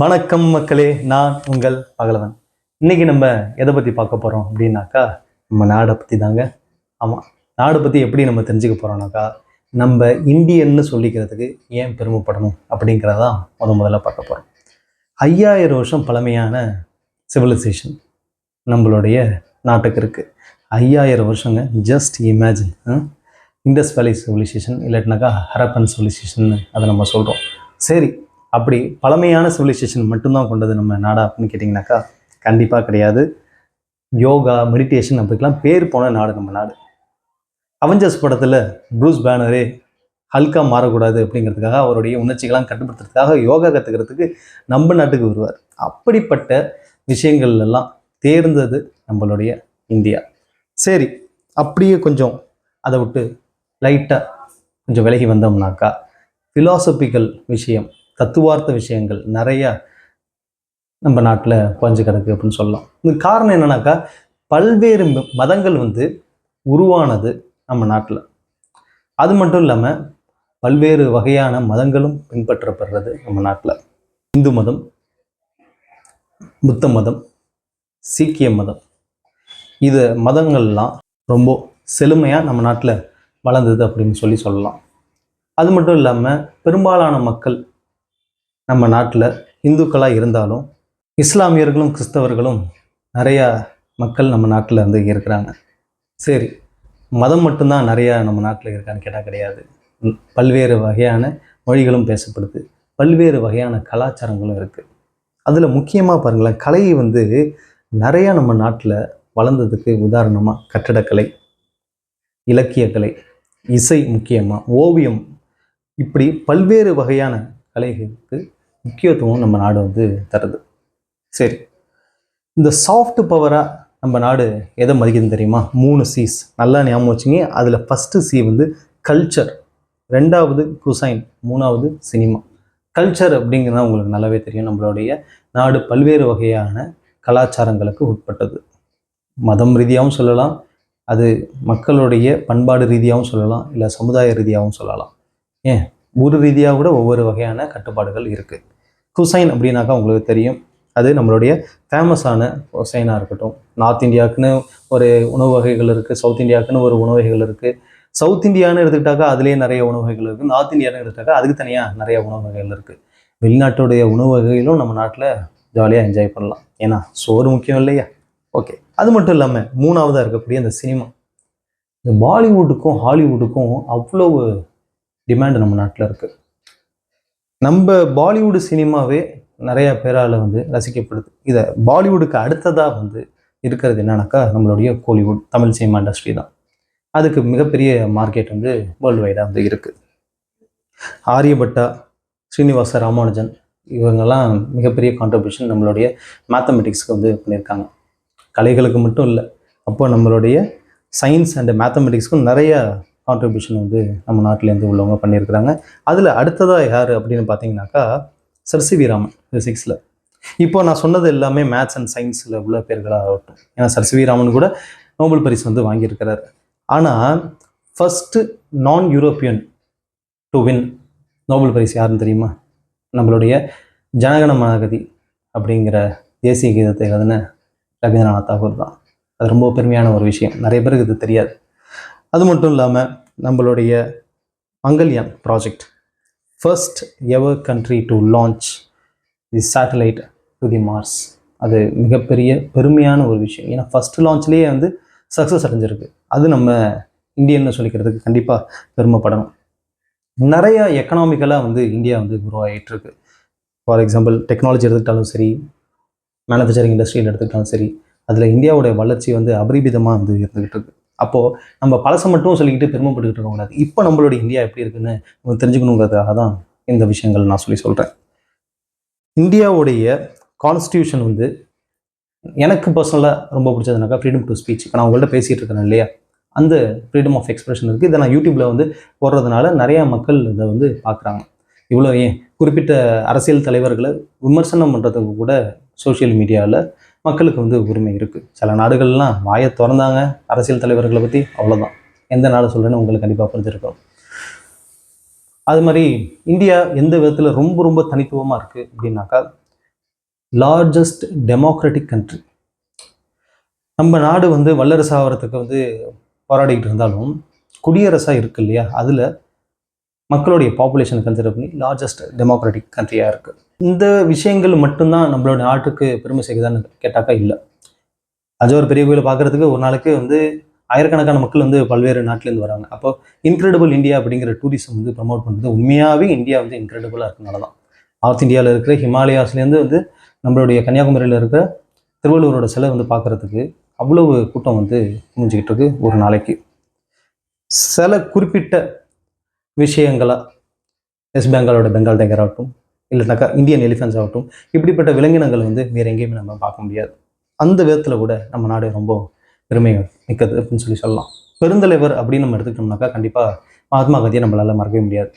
வணக்கம் மக்களே, நான் உங்கள் பகலவன். இன்னைக்கு நம்ம எதை பற்றி பார்க்க போகிறோம் அப்படின்னாக்கா, நம்ம நாடை பற்றி தாங்க. ஆமாம், நாடை பற்றி எப்படி நம்ம தெரிஞ்சுக்க போகிறோம்னாக்கா, நம்ம இந்தியன்னு சொல்லிக்கிறதுக்கு ஏன் பெருமைப்படணும் அப்படிங்கிறதான் முதல்ல பார்க்க போகிறோம். 5000 வருஷம் பழமையான சிவிலைசேஷன் நம்மளுடைய நாட்டுக்கு இருக்குது. 5000 வருஷங்க. Just imagine. Indus valley civilisation இல்லாட்டினாக்கா ஹரப்பன் சிவிலைசேஷன் அதை நம்ம சொல்கிறோம். சரி, அப்படி பழமையான சிவிலைசேஷன் மட்டும்தான் கொண்டது நம்ம நாடா அப்படின்னு கேட்டிங்கனாக்கா கண்டிப்பாக கிடையாது. யோகா, மெடிடேஷன் அப்படிக்கெல்லாம் பேர் போன நாடு நம்ம நாடு. அவெஞ்சர்ஸ் படத்தில் ப்ரூஸ் பேனரே ஹல்கா மாறக்கூடாது அப்படிங்கிறதுக்காக, அவருடைய உணர்ச்சிகளாம் கட்டுப்படுத்துறதுக்காக யோகா கற்றுக்கிறதுக்கு நம்ம நாட்டுக்கு வருவார். அப்படிப்பட்ட விஷயங்கள் எல்லாம் தேர்ந்தது நம்மளுடைய இந்தியா. சரி, அப்படியே கொஞ்சம் அதை விட்டு லைட்டாக கொஞ்சம் விலகி வந்தோம்னாக்கா, ஃபிலாசபிக்கல் விஷயம், தத்துவார்த்த விஷயங்கள் நிறையா நம்ம நாட்டில் குறைஞ்சு கிடக்கு அப்படின்னு சொல்லலாம். இது காரணம் என்னன்னாக்கா, பல்வேறு மதங்கள் உருவானது நம்ம நாட்டில். அது மட்டும் இல்லாமல் பல்வேறு வகையான மதங்களும் பின்பற்றப்படுறது நம்ம நாட்டில். இந்து மதம், புத்த மதம், சீக்கிய மதம், இது மதங்கள்லாம் ரொம்ப செழுமையாக நம்ம நாட்டில் வளர்ந்தது அப்படின்னு சொல்லலாம். அது மட்டும் இல்லாமல் பெரும்பாலான மக்கள் நம்ம நாட்டில் இந்துக்களாக இருந்தாலும் இஸ்லாமியர்களும் கிறிஸ்தவர்களும் நிறையா மக்கள் நம்ம நாட்டில் இருக்கிறாங்க. சரி, மதம் மட்டும்தான் நிறையா நம்ம நாட்டில் இருக்கான்னு கேட்டால் கிடையாது. பல்வேறு வகையான மொழிகளும் பேசப்படுது, பல்வேறு வகையான கலாச்சாரங்களும் இருக்குது. அதில் முக்கியமாக பாருங்களேன், கலை நிறையா நம்ம நாட்டில் வளர்ந்ததுக்கு உதாரணமாக கட்டடக்கலை, இலக்கியக்கலை, இசை, முக்கியமாக ஓவியம், இப்படி பல்வேறு வகையான கலைகளுக்கு முக்கியத்துவம் நம்ம நாடு தருது. சரி, இந்த சாஃப்ட் பவராக நம்ம நாடு எதை மதிக்குதுன்னு தெரியுமா? 3 C's நல்லா ஞாபகம் வச்சுங்க. அதில் ஃபஸ்ட்டு C கல்ச்சர், 2வது குசைன், 3வது சினிமா. கல்ச்சர் அப்படிங்கிறதா உங்களுக்கு நல்லாவே தெரியும். நம்மளுடைய நாடு பல்வேறு வகையான கலாச்சாரங்களுக்கு உட்பட்டது. மதம் ரீதியாகவும் சொல்லலாம், அது மக்களுடைய பண்பாடு ரீதியாகவும் சொல்லலாம், இல்லை சமுதாய ரீதியாகவும் சொல்லலாம். ஏன் ஊர் ரீதியாக கூட ஒவ்வொரு வகையான கட்டுப்பாடுகள் இருக்குது. குசைன் அப்படின்னாக்கா உங்களுக்கு தெரியும், அது நம்மளுடைய ஃபேமஸான குசைனாக இருக்கட்டும். நார்த் இந்தியாவுக்குன்னு ஒரு உணவு வகைகள் இருக்குது, சவுத் இந்தியாவுக்குன்னு ஒரு உணவு வகைகள் இருக்குது. சவுத் இந்தியான்னு எடுத்துக்கிட்டாக்கா அதுலேயே நிறைய உணவு வகைகள் இருக்குது. நார்த் இந்தியான்னு எடுத்துக்கிட்டாக்கா அதுக்கு தனியாக நிறைய உணவு வகைகள் இருக்குது. வெளிநாட்டுடைய உணவு வகைகளும் நம்ம நாட்டில் ஜாலியாக என்ஜாய் பண்ணலாம். ஏன்னா சோறு முக்கியம் இல்லையா? ஓகே, அது மட்டும் இல்லாமல் 3வதாக இருக்கக்கூடிய அந்த சினிமா. இந்த பாலிவுட்டுக்கும் ஹாலிவுட்டுக்கும் அவ்வளோ டிமாண்ட் நம்ம நாட்டில் இருக்குது. நம்ம பாலிவுட் சினிமாவே நிறைய பேரால் ரசிக்கப்படுது. இதை பாலிவுட்டுக்கு அடுத்ததாக இருக்கிறது என்னன்னாக்கா நம்மளுடைய கோலிவுட், தமிழ் சினிமா இண்டஸ்ட்ரி தான். அதுக்கு மிகப்பெரிய மார்க்கெட் வேர்ல்டு வைடாக இருக்குது. ஆரியபட்டா, ஸ்ரீனிவாச ராமானுஜன், இவங்கெல்லாம் மிகப்பெரிய கான்ட்ரிபியூஷன் நம்மளுடைய மேத்தமெட்டிக்ஸ்க்கு பண்ணியிருக்காங்க. கலைகளுக்கு மட்டும் இல்லை, அப்போ நம்மளுடைய சயின்ஸ் அண்ட் மேத்தமெட்டிக்ஸ்க்கும் நிறைய கான்ட்ரிபியூஷன் நம்ம நாட்டிலேருந்து உள்ளவங்க பண்ணியிருக்கிறாங்க. அதில் அடுத்ததாக யார் அப்படின்னு பார்த்தீங்கன்னாக்கா சர் சி வி ராமன், ஃபிசிக்ஸில். இப்போ நான் சொன்னது எல்லாமே மேத்ஸ் அண்ட் சயின்ஸில் உள்ள பேர்களாக ஆகட்டும். ஏன்னா சர் சி வி ராமன் கூட நோபல் பரிசு வாங்கியிருக்கிறார். ஆனால் ஃபஸ்ட்டு நான் யூரோப்பியன் டு வின் நோபல் பரிசு யாருன்னு தெரியுமா? நம்மளுடைய ஜனகண மனகதி அப்படிங்கிற தேசிய கீதத்தை எழுதின ரவீந்திரநாத் தாகூர் தான். அது ரொம்ப பெருமையான ஒரு விஷயம், நிறைய பேருக்கு இது தெரியாது. அது மட்டும் இல்லாமல் நம்மளுடைய Mangalyaan project, first ever country to launch the satellite to the Mars, அது மிகப்பெரிய பெருமையான ஒரு விஷயம். ஏன்னா ஃபஸ்ட்டு லான்ச்லேயே சக்ஸஸ் அடைஞ்சிருக்கு. அது நம்ம இந்தியன்னு சொல்லிக்கிறதுக்கு கண்டிப்பாக பெருமைப்படணும். நிறையா எக்கனாமிக்கலாக இந்தியா குரோ ஆகிட்டுருக்கு. ஃபார் எக்ஸாம்பிள் டெக்னாலஜி எடுத்துக்கிட்டாலும் சரி, மேனுஃபேக்சரிங் இண்டஸ்ட்ரியில் எடுத்துக்கிட்டாலும் சரி, அதில் இந்தியாவுடைய வளர்ச்சி அபரிமிதமாக இருந்துகிட்டு இருக்குது. அப்போது நம்ம பழசை மட்டும் சொல்லிக்கிட்டு பெருமைப்பட்டுக்கிட்டு இருக்கக்கூடாது. இப்போ நம்மளுடைய இந்தியா எப்படி இருக்குன்னு தெரிஞ்சுக்கணுங்கிறதுக்காக தான் இந்த விஷயங்கள் நான் சொல்கிறேன். இந்தியாவுடைய கான்ஸ்டியூஷன் எனக்கு பர்சனலாக ரொம்ப பிடிச்சதுனாக்கா ஃப்ரீடம் டு ஸ்பீச். இப்போ நான் உங்கள்கிட்ட பேசிகிட்டு இருக்கேன் இல்லையா, அந்த ஃப்ரீடம் ஆஃப் எக்ஸ்பிரஷன் இருக்குது. இதை நான் யூடியூப்பில் போடுறதுனால நிறையா மக்கள் இதை பார்க்குறாங்க. இவ்வளோ ஏன் குறிப்பிட்ட அரசியல் தலைவர்களை விமர்சனம் பண்ணுறதுக்கு கூட சோஷியல் மீடியாவில் மக்களுக்கு உரிமை இருக்குது. சில நாடுகள்லாம் வாயை திறந்தாங்க அரசியல் தலைவர்களை பற்றி, அவ்வளோதான். எந்த நாடு சொல்கிறேன்னு உங்களுக்கு கண்டிப்பாக புரிஞ்சிருக்கும். அது மாதிரி இந்தியா எந்த விதத்தில் ரொம்ப ரொம்ப தனித்துவமாக இருக்குது அப்படின்னாக்கா, லார்ஜஸ்ட் டெமோக்ராட்டிக் கண்ட்ரி. நம்ம நாடு வந்து வல்லரசு ஆகிறதுக்கு வந்து போராடிக்கிட்டு இருந்தாலும் குடியரசாக இருக்கு இல்லையா, அதில் மக்களுடைய பாப்புலேஷனை கன்சிடர் பண்ணி லார்ஜஸ்ட் டெமோக்ராட்டிக் கண்ட்ரியாக இருக்குது. இந்த விஷயங்கள் மட்டும்தான் நம்மளோட நாட்டுக்கு பெருமை செய்யுதான்னு கேட்டாக்கா இல்லை. அஜோர் பெரிய கோயிலை பார்க்குறதுக்கு ஒரு நாளைக்கு வந்து ஆயிரக்கணக்கான மக்கள் வந்து பல்வேறு நாட்டிலேருந்து வராங்க. அப்போ இன்க்ரெடிபிள் இந்தியா அப்படிங்கிற டூரிசம் வந்து ப்ரமோட் பண்ணுறது உண்மையாகவே இந்தியா வந்து இன்க்ரெடிபிளாக இருக்கனால தான். நார்த் இந்தியாவில் இருக்கிற ஹிமாலயாஸ்லேருந்து வந்து நம்மளுடைய கன்னியாகுமரியில் இருக்கிற திருவள்ளுவரோட சிலை வந்து பார்க்குறதுக்கு அவ்வளவு கூட்டம் வந்து குமிஞ்சிக்கிட்டு இருக்கு ஒரு நாளைக்கு. சில குறிப்பிட்ட விஷயங்களா வெஸ்ட் பெங்காலோட பெங்கால் டைகர் ஆகட்டும், இல்லைனாக்கா இந்தியன் எலிஃபென்ட்ஸ் ஆகட்டும், இப்படிப்பட்ட விலங்கினங்கள் வந்து வேறு எங்கேயுமே நம்ம பார்க்க முடியாது. அந்த விதத்தில் கூட நம்ம நாடு ரொம்ப பெருமை மிக்கது அப்படின்னு சொல்லலாம். பெருந்தலைவர் அப்படின்னு நம்ம எடுத்துக்கிட்டோம்னாக்கா கண்டிப்பாக மகாத்மா காந்தியை நம்மளால் மறக்கவே முடியாது.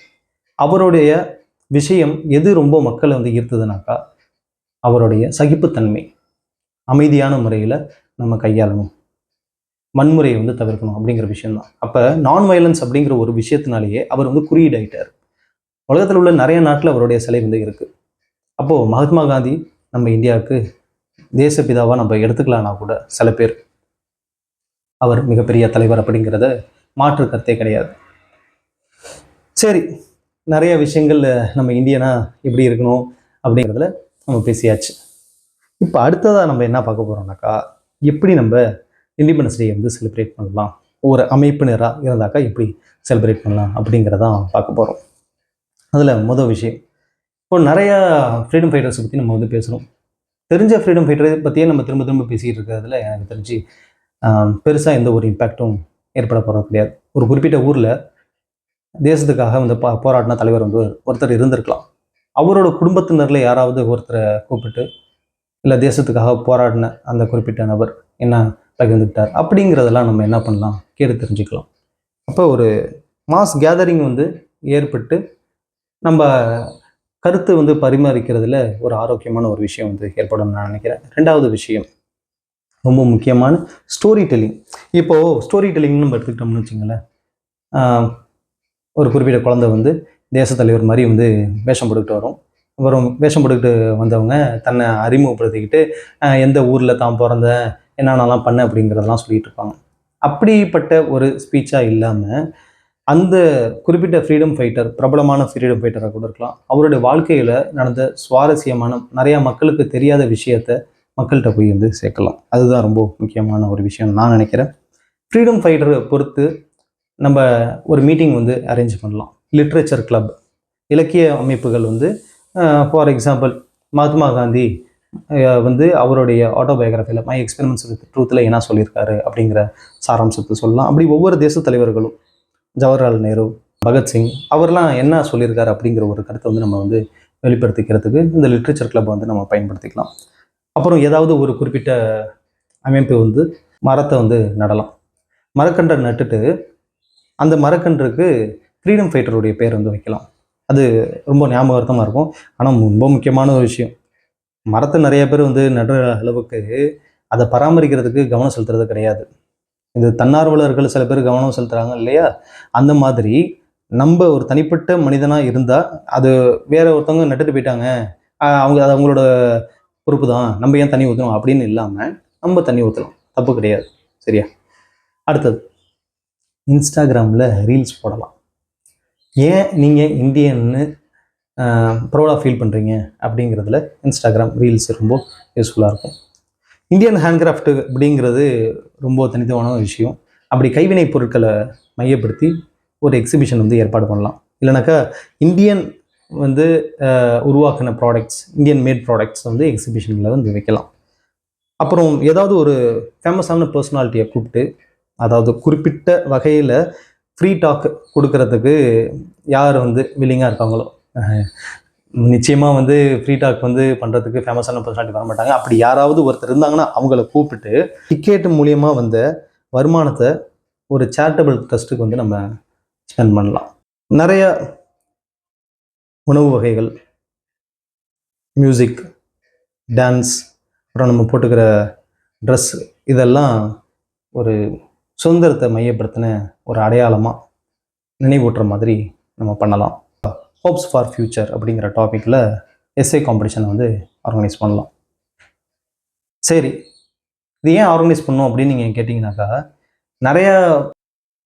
அவருடைய விஷயம் எது ரொம்ப மக்களை வந்து ஈர்த்ததுனாக்கா அவருடைய சகிப்புத்தன்மை, அமைதியான முறையில் நம்ம கையாளணும், வன்முறையை வந்து தவிர்க்கணும் அப்படிங்கிற விஷயம்தான். அப்போ நான் வயலன்ஸ் அப்படிங்கிற ஒரு விஷயத்தினாலேயே அவர் வந்து குறியீடாயிட்டார். உலகத்தில் உள்ள நிறைய நாட்டில் அவருடைய சிலை வந்து இருக்குது. அப்போது மகாத்மா காந்தி நம்ம இந்தியாவுக்கு தேசப்பிதாவாக நம்ம எடுத்துக்கலாம்னா கூட சில பேர் அவர் மிகப்பெரிய தலைவர் அப்படிங்கிறத மாற்று கருத்தே கிடையாது. சரி, நிறைய விஷயங்கள் நம்ம இந்தியனா எப்படி இருக்கணும் அப்படிங்கிறதுல நம்ம பேசியாச்சு. இப்போ அடுத்ததாக நம்ம என்ன பார்க்க போகிறோம்னாக்கா, எப்படி நம்ம இண்டிபெண்டன்ஸ் டே வந்து செலிப்ரேட் பண்ணலாம், ஒரு அமைப்பினராக இருந்தாக்கா எப்படி செலிப்ரேட் பண்ணலாம் அப்படிங்கிறதான் பார்க்க போகிறோம். அதில் முதல் விஷயம், இப்போ நிறையா ஃப்ரீடம் ஃபைட்டர்ஸை பற்றி நம்ம வந்து பேசுகிறோம். தெரிஞ்ச ஃப்ரீடம் ஃபைட்டரை பற்றியே நம்ம திரும்ப திரும்ப பேசிக்கிட்டு இருக்கிறதுல எனக்கு தெரிஞ்சு பெருசாக எந்த ஒரு இம்பேக்டும் ஏற்பட போகிறது கிடையாது. ஒரு குறிப்பிட்ட ஊரில் தேசத்துக்காக வந்து போராடின தலைவர் வந்து ஒருத்தர் இருந்திருக்கலாம். அவரோட குடும்பத்தினரில் யாராவது ஒருத்தரை கூப்பிட்டு இல்லை தேசத்துக்காக போராடின அந்த குறிப்பிட்ட நபர் என்ன பகிர்ந்துக்கிட்டார் அப்படிங்கிறதெல்லாம் நம்ம என்ன பண்ணலாம், கேட்டு தெரிஞ்சுக்கலாம். அப்போ ஒரு மாஸ் கேதரிங் வந்து ஏற்பட்டு நம்ம கருத்து வந்து பரிமாறிக்கிறதுல ஒரு ஆரோக்கியமான ஒரு விஷயம் வந்து ஏற்படும் நான் நினைக்கிறேன். ரெண்டாவது விஷயம் ரொம்ப முக்கியமான ஸ்டோரி டெல்லிங். இப்போது ஸ்டோரி டெல்லிங்னு நம்ம எடுத்துக்கிட்டோம்னு வச்சுங்களேன், ஒரு குறிப்பிட்ட குழந்தை வந்து தேசத்தலைவர் மாதிரி வந்து வேஷம் போட்டுக்கிட்டு வரும். வேஷம் போட்டுக்கிட்டு வந்தவங்க தன்னை அறிமுகப்படுத்திக்கிட்டு எந்த ஊரில் தான் பிறந்தேன், என்னென்னலாம் பண்ண அப்படிங்கிறதெல்லாம் சொல்லிகிட்டு இருப்பாங்க. அப்படிப்பட்ட ஒரு ஸ்பீச்சாக இல்லாமல் அந்த குறிப்பிட்ட ஃப்ரீடம் ஃபைட்டர், பிரபலமான ஃப்ரீடம் ஃபைட்டராக கூட இருக்கலாம், அவருடைய வாழ்க்கையில் நடந்த சுவாரஸ்யமான நிறையா மக்களுக்கு தெரியாத விஷயத்த மக்கள்கிட்ட போய் வந்து சேர்க்கலாம். அதுதான் ரொம்ப முக்கியமான ஒரு விஷயம் நான் நினைக்கிறேன். ஃப்ரீடம் ஃபைட்டரை பொறுத்து நம்ம ஒரு மீட்டிங் வந்து அரேஞ்ச் பண்ணலாம். லிட்ரேச்சர் கிளப், இலக்கிய அமைப்புகள் வந்து ஃபார் எக்ஸாம்பிள் மகாத்மா காந்தி வந்து அவருடைய ஆட்டோபயோகிராஃபியில் மை எக்ஸ்பெரிமெண்ட்ஸ் வித் ட்ரூத்தில் என்ன சொல்லியிருக்காரு அப்படிங்கிற சாராம்சத்தை சொல்லலாம். அப்படி ஒவ்வொரு தேச தலைவர்களும், ஜவஹர்லால் நேரு, பகத்சிங் அவர்லாம் என்ன சொல்லியிருக்காரு அப்படிங்கிற ஒரு கருத்தை வந்து நம்ம வந்து வெளிப்படுத்திக்கிறதுக்கு இந்த லிட்ரேச்சர் கிளப் வந்து நம்ம பயன்படுத்திக்கலாம். அப்புறம் ஏதாவது ஒரு குறிப்பிட்ட அமைப்பு வந்து மரத்தை வந்து நடலாம். மரக்கன்றை நட்டுட்டு அந்த மரக்கன்றுக்கு ஃப்ரீடம் ஃபைட்டருடைய பேர் வந்து வைக்கலாம். அது ரொம்ப ஞாபகார்த்தமாக இருக்கும். ஆனால் ரொம்ப முக்கியமான ஒரு விஷயம், மரத்தை நிறைய பேர் வந்து நடுற அளவுக்கு அதை பராமரிக்கிறதுக்கு கவனம் செலுத்துறது கிடையாது. இது தன்னார்வலர்கள் சில பேர் கவனம் செலுத்துகிறாங்க இல்லையா, அந்த மாதிரி நம்ம ஒரு தனிப்பட்ட மனிதனாக இருந்தால் அது வேற ஒருத்தவங்க நட்டுட்டு போயிட்டாங்க, அவங்க அது அவங்களோட பொறுப்பு தான், நம்ம ஏன் தண்ணி ஊற்றணும் அப்படின்னு இல்லாமல் நம்ம தண்ணி ஊற்றலாம், தப்பு கிடையாது. சரியா? அடுத்தது, இன்ஸ்டாகிராமில் ரீல்ஸ் போடலாம். ஏன் நீங்கள் இந்தியன்னு ப்ரௌடாக ஃபீல் பண்ணுறீங்க அப்படிங்கிறதுல இன்ஸ்டாகிராம் ரீல்ஸ் ரொம்ப யூஸ்ஃபுல்லாக இருக்கும். இந்தியன் ஹேண்ட்கிராஃப்ட் அப்படிங்கிறது ரொம்ப தனித்துவமான விஷயம். அப்படி கைவினை பொருட்களை மையப்படுத்தி ஒரு எக்ஸிபிஷன் வந்து ஏற்பாடு பண்ணலாம். இல்லைனாக்கா இந்தியன் வந்து உருவாக்கின ப்ராடக்ட்ஸ், இந்தியன் மேட் ப்ராடக்ட்ஸ் வந்து எக்ஸிபிஷனில் வந்து வைக்கலாம். அப்புறம் ஏதாவது ஒரு ஃபேமஸான பர்சனாலிட்டியை கூப்பிட்டு, அதாவது குறிப்பிட்ட வகையில் ஃப்ரீ டாக் கொடுக்கறதுக்கு யார் வந்து வில்லிங்காக இருக்காங்களோ, நிச்சயமாக வந்து ஃப்ரீ டாக் வந்து பண்ணுறதுக்கு ஃபேமஸான பர்சனாலிட்டி வர மாட்டாங்க. அப்படி யாராவது ஒருத்தர் இருந்தாங்கன்னா அவங்கள கூப்பிட்டு டிக்கெட் மூலியமாக வந்த வருமானத்தை ஒரு சேரிட்டபிள் ட்ரஸ்ட்டுக்கு வந்து நம்ம ஸ்பெண்ட் பண்ணலாம். நிறைய உணவு வகைகள், மியூசிக், டான்ஸ், அப்புறம் நம்ம போட்டுக்கிற ட்ரெஸ், இதெல்லாம் ஒரு சுதந்திரத்தை மையப்படுத்தின ஒரு அடையாளமாக நினைவூட்டுற மாதிரி நம்ம பண்ணலாம். ஹோப்ஸ் ஃபார் ஃபியூச்சர் அப்படிங்கிற டாப்பிக்கில் எஸ்ஏ காம்படிஷனை வந்து ஆர்கனைஸ் பண்ணலாம். சரி, இது ஏன் ஆர்கனைஸ் பண்ணோம் அப்படின்னு நீங்கள் கேட்டிங்கனாக்கா, நிறையா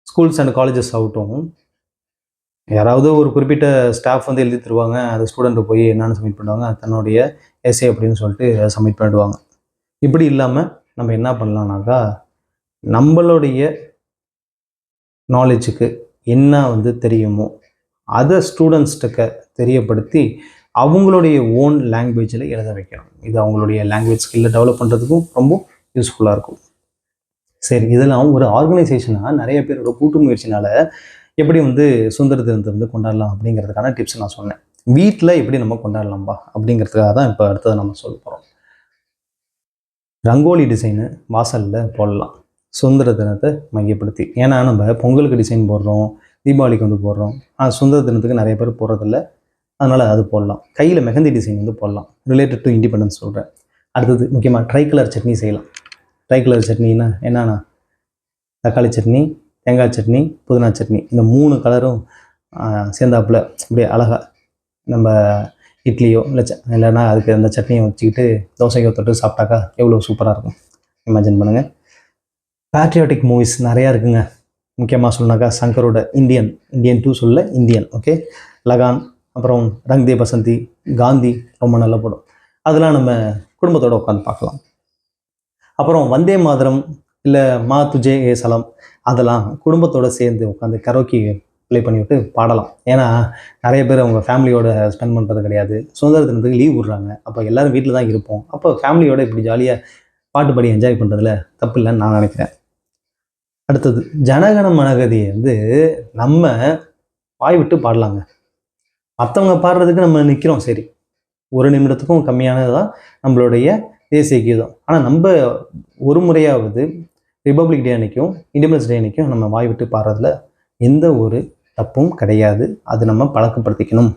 ஸ்கூல்ஸ் அண்ட் காலேஜஸ் ஆகட்டும், யாராவது ஒரு குறிப்பிட்ட ஸ்டாஃப் வந்து எழுதி தருவாங்க. அது ஸ்டூடெண்ட் போய் என்னென்னு சப்மிட் பண்ணுவாங்க. அது தன்னுடைய எஸ்ஏ அப்படின்னு சொல்லிட்டு சப்மிட் பண்ணிடுவாங்க. இப்படி இல்லாமல் நம்ம என்ன பண்ணலாம்னாக்கா, நம்மளுடைய நாலேஜுக்கு என்ன வந்து தெரியுமோ அதை ஸ்டூடெண்ட்ஸ்கிட்ட தெரியப்படுத்தி அவங்களுடைய ஓன் லாங்குவேஜில் எழுத வைக்கணும். இது அவங்களுடைய லாங்குவேஜ் ஸ்கில்லை டெவலப் பண்ணுறதுக்கும் ரொம்ப யூஸ்ஃபுல்லாக இருக்கும். சரி, இதெல்லாம் ஒரு ஆர்கனைசேஷனாக நிறைய பேரோட கூட்டு முயற்சினால் எப்படி வந்து சுதந்திர தினத்தை வந்து கொண்டாடலாம் அப்படிங்கிறதுக்கான டிப்ஸ் நான் சொன்னேன். வீட்டில் எப்படி நம்ம கொண்டாடலாம்பா அப்படிங்கிறதுக்காக தான் இப்போ அடுத்ததை நம்ம சொல்ல போகிறோம். ரங்கோலி டிசைனு வாசலில் போடலாம் சுதந்திர தினத்தை மையப்படுத்தி. ஏன்னா நம்ம பொங்கலுக்கு டிசைன் போடுறோம், தீபாவளிக்கு வந்து போடுறோம். சுதந்திர தினத்துக்கு நிறைய பேர் போடுறதில்ல, அதனால் அது போடலாம். கையில் மெஹந்தி டிசைன் வந்து போடலாம், ரிலேட்டட் டு இண்டிபெண்டன்ஸ் சொல்கிறேன். அடுத்தது முக்கியமாக ட்ரை கலர் சட்னி செய்யலாம். ட்ரை கலர் சட்னின்னா என்னன்னா, தக்காளி சட்னி, தேங்காய் சட்னி, புதினா சட்னி, இந்த 3 கலரும் சேர்ந்தாப்புல அப்படியே அழகாக நம்ம இட்லியோ இல்லைன்னா அதுக்கு அந்த சட்னியை வச்சுக்கிட்டு தோசைக்கோ தொட்டு சாப்பிட்டாக்கா எவ்வளோ சூப்பராக இருக்கும். இமேஜின் பண்ணுங்கள். பேட்ரியாட்டிக் மூவிஸ் நிறையா இருக்குங்க. முக்கியமாக சொன்னாக்கா சங்கரோட இந்தியன் 2 சொல்ல இந்தியன், ஓகே, லகான், அப்புறம் ரங் தே பசந்தி, காந்தி ரொம்ப நல்லா போடும். அதெல்லாம் நம்ம குடும்பத்தோடு உட்காந்து பார்க்கலாம். அப்புறம் வந்தே மாதரம் இல்லை மா துஜே ஏ சலம், அதெல்லாம் குடும்பத்தோடு சேர்ந்து உட்காந்து கரோக்கி ப்ளே பண்ணிவிட்டு பாடலாம். ஏன்னா நிறைய பேர் அவங்க ஃபேமிலியோட ஸ்பெண்ட் பண்ணுறது கிடையாது. சுதந்திர தினத்துக்கு லீவ் விட்றாங்க. அப்போ எல்லோரும் வீட்டில் தான் இருப்போம். அப்போ ஃபேமிலியோட இப்படி ஜாலியாக பாட்டு பாடி என்ஜாய் பண்ணுறதுல தப்பு இல்லைன்னு நான் நினைக்கிறேன். அடுத்தது ஜனகன மனகதியை வந்து நம்ம வாய் விட்டு பாடலாங்க. மற்றவங்க பாடுறதுக்கு நம்ம நிற்கிறோம், சரி, 1 நிமிடத்துக்கும் கம்மியானது தான் நம்மளுடைய தேசிய கீதம். ஆனால் நம்ம ஒரு முறையாவது ரிப்பப்ளிக் டே அன்னைக்கும் இண்டிபெண்டன்ஸ் டே அன்னைக்கும் நம்ம வாய் விட்டு பாடுறதுல எந்த ஒரு தப்பும் கிடையாது. அது நம்ம பழக்கப்படுத்திக்கணும்.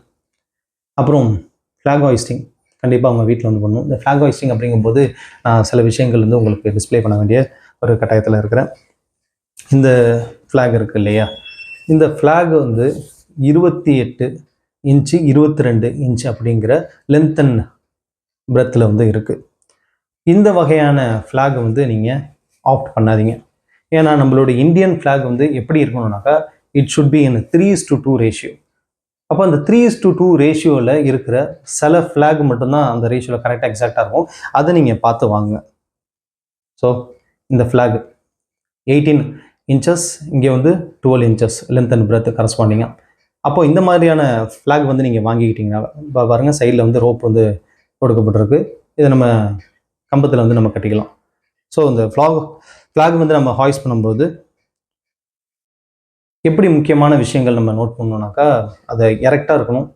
அப்புறம் ஃப்ளாக் ஹாய்ஸ்டிங் கண்டிப்பாக அவங்க வீட்டில் வந்து பண்ணணும். இந்த ஃப்ளாக் ஹாய்ஸ்டிங் அப்படிங்கும்போது நான் சில விஷயங்கள் வந்து உங்களுக்கு டிஸ்பிளே பண்ண வேண்டிய ஒரு கட்டாயத்தில் இருக்கிறேன். இந்த ஃப்ளாக் இருக்குது இல்லையா, இந்த ஃப்ளாக் வந்து 28 இன்ச்சு 22 இன்ச்சு அப்படிங்கிற லென்த் அண்ட் பிரெத்தில் வந்து இருக்குது. இந்த வகையான ஃப்ளாக் வந்து நீங்கள் ஆப்ட் பண்ணாதீங்க. ஏன்னா நம்மளோட இந்தியன் ஃப்ளாக் வந்து எப்படி இருக்கணும்னாக்கா, it should be in 3:2 ratio. அப்போ அந்த 3:2 ரேஷியோவில் இருக்கிற சில ஃப்ளாக் மட்டும்தான் அந்த ரேஷியோவில் கரெக்டாக எக்ஸாக்டாக இருக்கும். அதை நீங்கள் பார்த்து வாங்க. ஸோ இந்த ஃப்ளாக் 18 இன்ச்சஸ், இங்கே வந்து 12 இன்ச்சஸ் லென்த் அண்ட் பிரெத் கரஸ்பாண்டிங்காக. அப்போ இந்த மாதிரியான ஃப்ளாக் வந்து நீங்கள் வாங்கிக்கிட்டீங்கன்னா, இப்போ பாருங்கள் சைடில் வந்து ரோப் வந்து கொடுக்கப்பட்டிருக்கு. இதை நம்ம கம்பத்தில் வந்து நம்ம கட்டிக்கலாம். ஸோ இந்த ஃப்ளாக் வந்து நம்ம ஹாய்ஸ் பண்ணும்போது எப்படி முக்கியமான விஷயங்கள் நம்ம நோட் பண்ணோம்னாக்கா, அதை எரெக்டாக இருக்கணும்.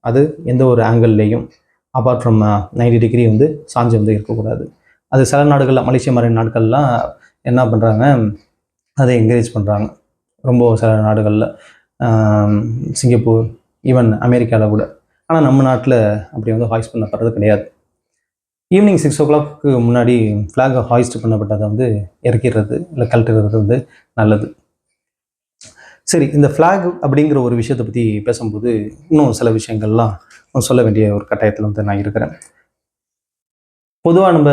அது எந்த ஒரு ஆங்கிள்லேயும் அப்பார்ட் ஃப்ரம் 90 டிகிரி வந்து சாஞ்சி வந்து இருக்கக்கூடாது. அது சில நாடுகளில், மலேசியா மாதிரி நாட்கள்லாம் என்ன பண்ணுறாங்க, அதை என்கரேஜ் பண்ணுறாங்க. ரொம்ப சில நாடுகளில், சிங்கப்பூர், ஈவன் அமெரிக்காவில் கூட. ஆனால் நம்ம நாட்டில் அப்படி வந்து ஹாய்ஸ்ட் பண்ணப்படுறது கிடையாது. ஈவினிங் 6 o'clock முன்னாடி ஃப்ளாகை ஹாய்ஸ்ட் பண்ணப்பட்டதை வந்து இறக்கிறது இல்லை கழட்டுறது வந்து நல்லது. சரி, இந்த ஃப்ளாக் அப்படிங்கிற ஒரு விஷயத்தை பற்றி பேசும்போது இன்னும் சில விஷயங்கள்லாம் சொல்ல வேண்டிய ஒரு கட்டாயத்தில் வந்து நான் இருக்கிறேன். பொதுவாக நம்ம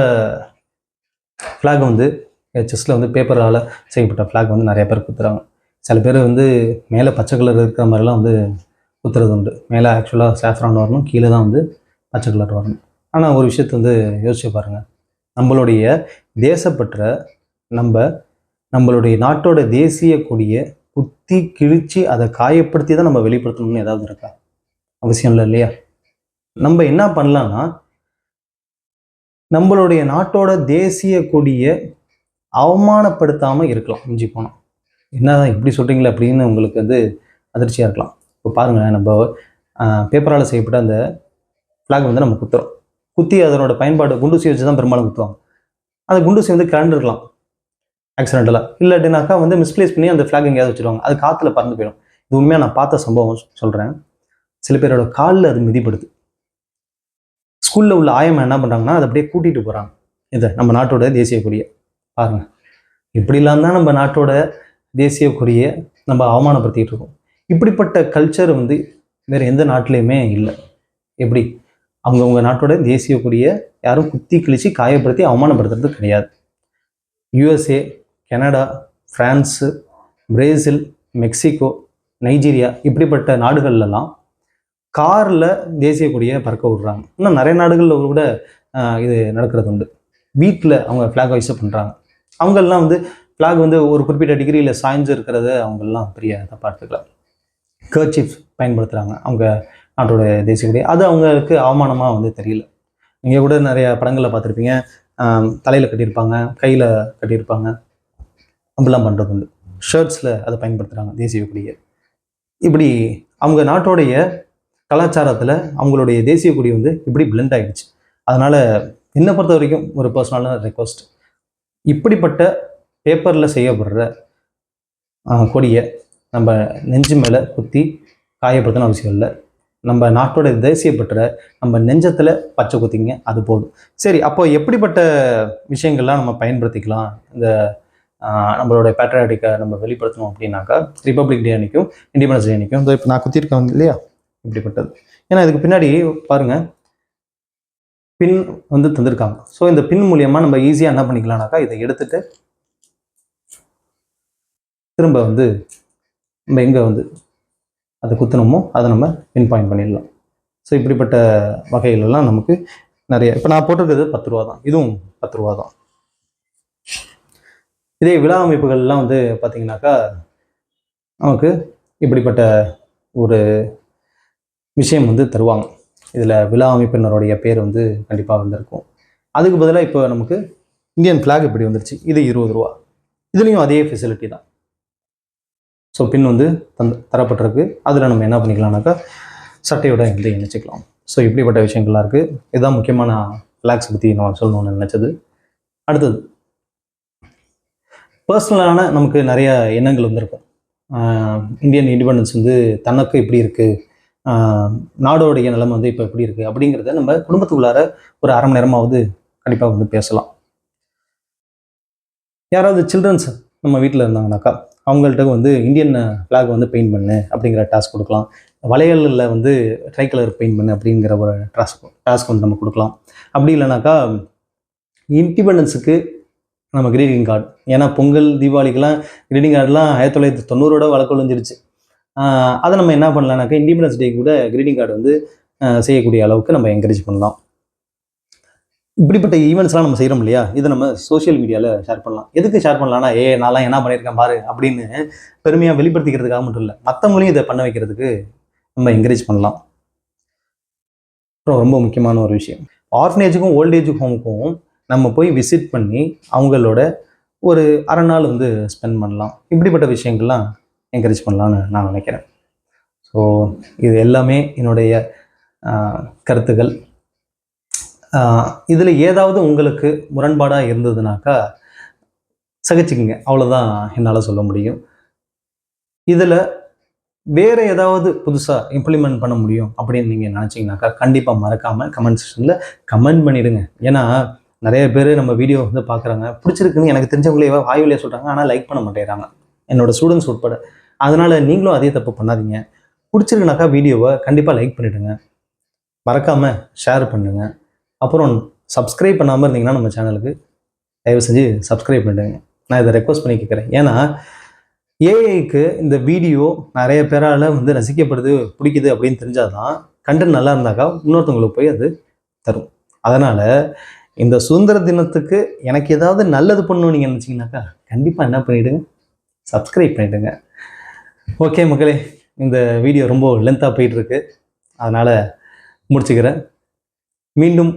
ஃப்ளாக் வந்து செஸ்ஸில் வந்து பேப்பரால் செய்யப்பட்ட ஃப்ளாக் வந்து நிறைய பேர் குத்துறாங்க. சில பேர் வந்து மேலே பச்சை கலர் இருக்கிற மாதிரிலாம் வந்து குத்துறது உண்டு. மேலே ஆக்சுவலாக சாஃப்ரான் வரணும், கீழே தான் வந்து பச்சை கலர் வரணும். ஆனால் ஒரு விஷயத்தை வந்து யோசிச்சு பாருங்கள். நம்மளுடைய தேசப்பற்ற நம்மளுடைய நாட்டோட தேசிய கொடியை குத்தி கிழிச்சு அதை காயப்படுத்தி தான் நம்ம வெளிப்படுத்தணும்னு ஏதாவது இருக்கா? அவசியம் இல்லை இல்லையா? நம்ம என்ன பண்ணலாம்னா, நம்மளுடைய நாட்டோட தேசிய கொடியை அவமானப்படுத்தாமல் இருக்கலாம். மிஞ்சி போனோம். என்னதான் இப்படி சொல்கிறீங்களே அப்படின்னு உங்களுக்கு வந்து அதிர்ச்சியாக இருக்கலாம். இப்போ பாருங்களேன், நம்ம பேப்பரால் செய்யப்பட்ட அந்த ஃப்ளாக் வந்து நம்ம குத்துறோம். குத்தி அதனோட பயன்பாடு குண்டூசி வச்சு தான் பெரும்பாலும் குத்துவாங்க. அந்த குண்டூசி வந்து கலந்துருக்கலாம் ஆக்சிடென்டலாக, இல்லாட்டினாக்கா வந்து மிஸ்பிளேஸ் பண்ணி அந்த ஃப்ளாக் எங்கேயாவது வச்சுருவாங்க. அது காற்றுல பறந்து போயிடும். இது உண்மையாக நான் பார்த்த சம்பவம் சொல்கிறேன். சில பேரோட காலில் அது மிதிப்படுது. ஸ்கூலில் உள்ள ஆயம்மா என்ன பண்ணுறாங்கன்னா, அதை அப்படியே கூட்டிகிட்டு போகிறாங்க. இதை நம்ம நாட்டோட தேசிய கொடியை பாருங்கள். இப்படிலாம் தான் நம்ம நாட்டோட தேசிய கொடியை நம்ம அவமானப்படுத்திகிட்டு இருக்கோம். இப்படிப்பட்ட கல்ச்சர் வந்து வேறு எந்த நாட்டிலையுமே இல்லை. எப்படி அவங்கவுங்க நாட்டோட தேசிய கொடியை யாரும் குத்தி கிழிச்சு காயப்படுத்தி அவமானப்படுத்துறது கிடையாது. USA, Canada, France, Brazil, Mexico, Nigeria இப்படிப்பட்ட நாடுகள்லாம் காரில் தேசிய கொடியை பறக்க விடுறாங்க. இன்னும் நிறைய நாடுகளில் கூட இது நடக்கிறது உண்டு. வீட்டில் அவங்க ஃப்ளாக் வைஸ் பண்ணுறாங்க. அவங்கெல்லாம் வந்து ஃப்ளாக் வந்து ஒரு குறிப்பிட்ட டிகிரியில் சாய்ந்து இருக்கிறத அவங்கெல்லாம் பெரிய தப்பாக எடுத்துக்கலாம். கர்ச்சீஃப் பயன்படுத்துகிறாங்க அவங்க நாட்டோட தேசிய கொடி. அது அவங்களுக்கு அவமானமாக வந்து தெரியல. நீங்கள் கூட நிறைய படங்களில் பார்த்துருப்பீங்க, தலையில் கட்டியிருப்பாங்க, கையில் கட்டியிருப்பாங்க, அப்படிலாம் பண்ணுறது உண்டு. ஷர்ட்ஸில் அதை பயன்படுத்துகிறாங்க தேசிய கொடியை. இப்படி அவங்க நாட்டோடைய கலாச்சாரத்தில் அவங்களுடைய தேசிய கொடி வந்து இப்படி பிளெண்ட் ஆகிடுச்சு. அதனால் என்னை பொறுத்த வரைக்கும் ஒரு பர்சனலான ரெக்வஸ்ட், இப்படிப்பட்ட பேப்பரில் செய்யப்படுற கொடியை நம்ம நெஞ்சு மேலே குத்தி காயப்படுத்தணும் அவசியம் இல்லை. நம்ம நாட்டோட தேசியப்பற்ற நம்ம நெஞ்சத்தில் பச்சை குத்திங்க, அது போதும். சரி, அப்போ எப்படிப்பட்ட விஷயங்கள்லாம் நம்ம பயன்படுத்திக்கலாம் இந்த நம்மளோட பேட்ரியாட்டிக்கை நம்ம வெளிப்படுத்தணும் அப்படின்னாக்கா, ரிப்பப்ளிக் டே அன்றைக்கும் இண்டிபெண்டன்ஸ் டே அன்றைக்கும் இப்போ நான் குத்திருக்கேன் இல்லையா, இப்படிப்பட்டது. ஏன்னா இதுக்கு பின்னாடி பாருங்கள், பின் வந்து தந்திருக்காங்க. ஸோ இந்த பின் மூலியமாக நம்ம ஈஸியாக என்ன பண்ணிக்கலாம்னாக்கா, இதை எடுத்துட்டு திரும்ப வந்து நம்ம எங்கே வந்து அதை குத்தணுமோ அதை நம்ம பின் பாயிண்ட் பண்ணிடலாம். ஸோ இப்படிப்பட்ட வகையிலெல்லாம் நமக்கு நிறைய, இப்போ நான் போட்டிருக்கிறது 10 ரூபா தான், இதுவும் 10 ரூபா தான். இதே விழா அமைப்புகள்லாம் வந்து பார்த்திங்கனாக்கா நமக்கு இப்படிப்பட்ட ஒரு விஷயம் வந்து தருவாங்க. இதில் விழா அமைப்பினருடைய பேர் வந்து கண்டிப்பாக வந்திருக்கும். அதுக்கு பதிலாக இப்போ நமக்கு இந்தியன் ஃப்ளாக் இப்படி வந்துருச்சு, இது 20 ரூபா. இதுலேயும் அதே ஃபெசிலிட்டி தான். ஸோ பின் வந்து தரப்பட்டிருக்கு. அதில் நம்ம என்ன பண்ணிக்கலாம்னாக்கா சட்டையோட வந்து இணைச்சிக்கலாம். ஸோ இப்படிப்பட்ட விஷயங்கள்லாம் இருக்குது. இதுதான் முக்கியமான ஃப்ளாக்ஸ் பற்றி நான் சொல்லணும்னு நினச்சது. அடுத்தது பர்சனலான நமக்கு நிறைய எண்ணங்கள் வந்திருக்கும். இந்தியன் இண்டிபெண்டன்ஸ் வந்து தனக்கு இப்படி இருக்குது, நாடோடைய நிலைமை வந்து இப்போ எப்படி இருக்குது அப்படிங்கிறத நம்ம குடும்பத்துக்குள்ளார ஒரு அரை மணி நேரமாவது கண்டிப்பாக வந்து பேசலாம். யாராவது சில்ட்ரன்ஸ் நம்ம வீட்டில் இருந்தாங்கனாக்கா அவங்கள்ட்ட வந்து இந்தியன் ஃப்ளாக் வந்து பெயிண்ட் பண்ணு அப்படிங்கிற டாஸ்க் கொடுக்கலாம். வளையலில் வந்து ட்ரை கலர் பெயிண்ட் பண்ணு அப்படிங்கிற ஒரு டாஸ்க் வந்து நம்ம கொடுக்கலாம். அப்படி இல்லைனாக்கா இண்டிபெண்டன்ஸுக்கு நம்ம கிரீட்டிங் கார்டு, ஏன்னா பொங்கல் தீபாவளிக்கெல்லாம் கிரீட்டிங் கார்டெலாம் 1990 வழக்கு ஒழிஞ்சிருச்சு. அதை நம்ம என்ன பண்ணலாம்னாக்கா இண்டிபெண்டன்ஸ் டே கூட கிரீட்டிங் கார்டு வந்து செய்யக்கூடிய அளவுக்கு நம்ம என்கரேஜ் பண்ணலாம். இப்படிப்பட்ட ஈவெண்ட்ஸ்லாம் நம்ம செய்கிறோம் இல்லையா, இதை நம்ம சோஷியல் மீடியாவில் ஷேர் பண்ணலாம். எதுக்கு ஷேர் பண்ணலாம்னா, நான்லாம் என்ன பண்ணியிருக்கேன் பாரு அப்படின்னு பெருமையாக வெளிப்படுத்திக்கிறதுக்காக மட்டும் இல்லை, மற்றவங்களையும் இதை பண்ண வைக்கிறதுக்கு நம்ம என்கரேஜ் பண்ணலாம். அப்புறம் ரொம்ப முக்கியமான ஒரு விஷயம், ஆர்ஃபனேஜுக்கும் ஓல்டேஜ் ஹோமுக்கும் நம்ம போய் விசிட் பண்ணி அவங்களோட ஒரு அரை நாள் வந்து ஸ்பெண்ட் பண்ணலாம். இப்படிப்பட்ட விஷயங்கள்லாம் என்கரேஜ் பண்ணலான்னு நான் நினைக்கிறேன். ஸோ இது எல்லாமே என்னுடைய கருத்துக்கள். இதில் ஏதாவது உங்களுக்கு முரண்பாடாக இருந்ததுனாக்கா சகிச்சுக்குங்க, அவ்வளோதான் என்னால் சொல்ல முடியும். இதில் வேறு ஏதாவது புதுசாக இம்ப்ளிமெண்ட் பண்ண முடியும் அப்படின்னு நீங்கள் நினச்சிங்கனாக்கா கண்டிப்பாக மறக்காமல் கமெண்ட் செக்ஷனில் கமெண்ட் பண்ணிவிடுங்க. ஏன்னா நிறைய பேர் நம்ம வீடியோ வந்து பார்க்குறாங்க, பிடிச்சிருக்குன்னு எனக்கு தெரிஞ்சவங்களே வாயுவிலே சொல்கிறாங்க, ஆனால் லைக் பண்ண மாட்டேங்கிறாங்க, என்னோடய ஸ்டூடெண்ட்ஸ் உட்பட. அதனால் நீங்களும் அதே தப்பு பண்ணாதீங்க. பிடிச்சிருக்குனாக்கா வீடியோவை கண்டிப்பாக லைக் பண்ணிவிடுங்க, மறக்காமல் ஷேர் பண்ணுங்கள். அப்புறம் சப்ஸ்கிரைப் பண்ணாமல் இருந்தீங்கன்னா நம்ம சேனலுக்கு தயவு செஞ்சு சப்ஸ்கிரைப் பண்ணிடுங்க. நான் இதை ரெக்வஸ்ட் பண்ணி கேட்குறேன். ஏன்னா ஏஐக்கு இந்த வீடியோ நிறைய பேரால் வந்து ரசிக்கப்படுது, பிடிக்குது அப்படின்னு தெரிஞ்சால் தான் கண்டென்ட் நல்லா இருந்தாக்கா இன்னொருத்தவங்களுக்கு போய் அது தரும். அதனால் இந்த சுதந்திர தினத்துக்கு எனக்கு ஏதாவது நல்லது பண்ணணும்னு நீங்கள் நினச்சிங்கனாக்கா கண்டிப்பாக என்ன பண்ணிவிடுங்க, சப்ஸ்கிரைப் பண்ணிவிடுங்க. ஓகே மக்களே, இந்த வீடியோ ரொம்ப லென்த்தாக போயிட்டுருக்கு, அதனால் முடிச்சுக்கிறேன். மீண்டும்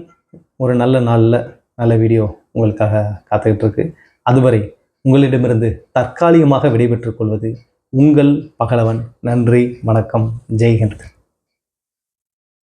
ஒரு நல்ல நாளில் நல்ல வீடியோ உங்களுக்காக காத்துக்கிட்டு இருக்கு. அதுவரை உங்களிடமிருந்து தற்காலிகமாக விடைபெற்றுக் கொள்வது உங்கள் பகலவன். நன்றி, வணக்கம், ஜெய்ஹிந்த்.